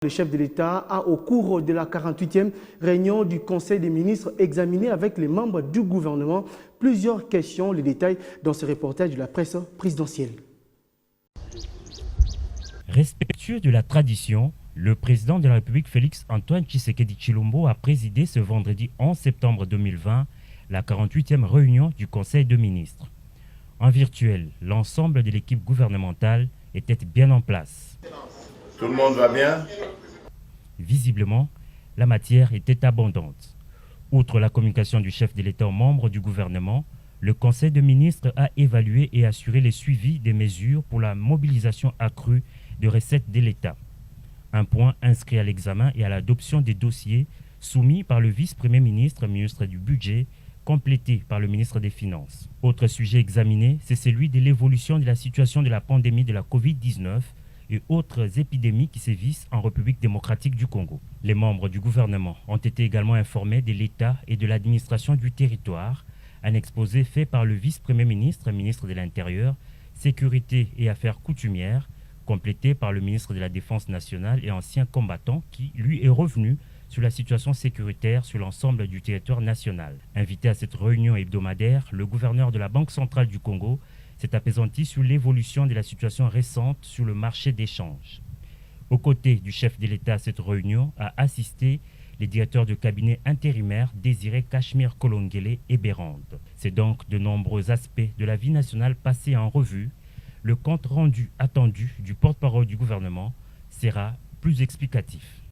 Le chef de l'État a, au cours de la 48e réunion du Conseil des ministres, examiné avec les membres du gouvernement plusieurs questions. Les détails dans ce reportage de la presse présidentielle. Respectueux de la tradition, le président de la République Félix Antoine Tshisekedi Tshilombo a présidé ce vendredi 11 septembre 2020 la 48e réunion du Conseil des ministres. En virtuel, l'ensemble de l'équipe gouvernementale était bien en place. Tout le monde va bien? Visiblement, la matière était abondante. Outre la communication du chef de l'État aux membres du gouvernement, le Conseil des ministres a évalué et assuré le suivi des mesures pour la mobilisation accrue de recettes de l'État. Un point inscrit à l'examen et à l'adoption des dossiers soumis par le vice-premier ministre, ministre du Budget, complété par le ministre des Finances. Autre sujet examiné, c'est celui de l'évolution de la situation de la pandémie de la Covid-19 et autres épidémies qui sévissent en République démocratique du Congo. Les membres du gouvernement ont été également informés de l'État et de l'administration du territoire, un exposé fait par le vice-premier ministre, ministre de l'Intérieur, Sécurité et Affaires coutumières, complété par le ministre de la Défense nationale et ancien combattant qui, lui, est revenu sur la situation sécuritaire sur l'ensemble du territoire national. Invité à cette réunion hebdomadaire, le gouverneur de la Banque centrale du Congo s'est apaisanti sur l'évolution de la situation récente sur le marché d'échange. Aux côtés du chef de l'État à cette réunion a assisté les directeurs de cabinet intérimaires Désiré Cachemire Kolongele et Bérande. C'est donc de nombreux aspects de la vie nationale passés en revue. Le compte rendu attendu du porte-parole du gouvernement sera plus explicatif.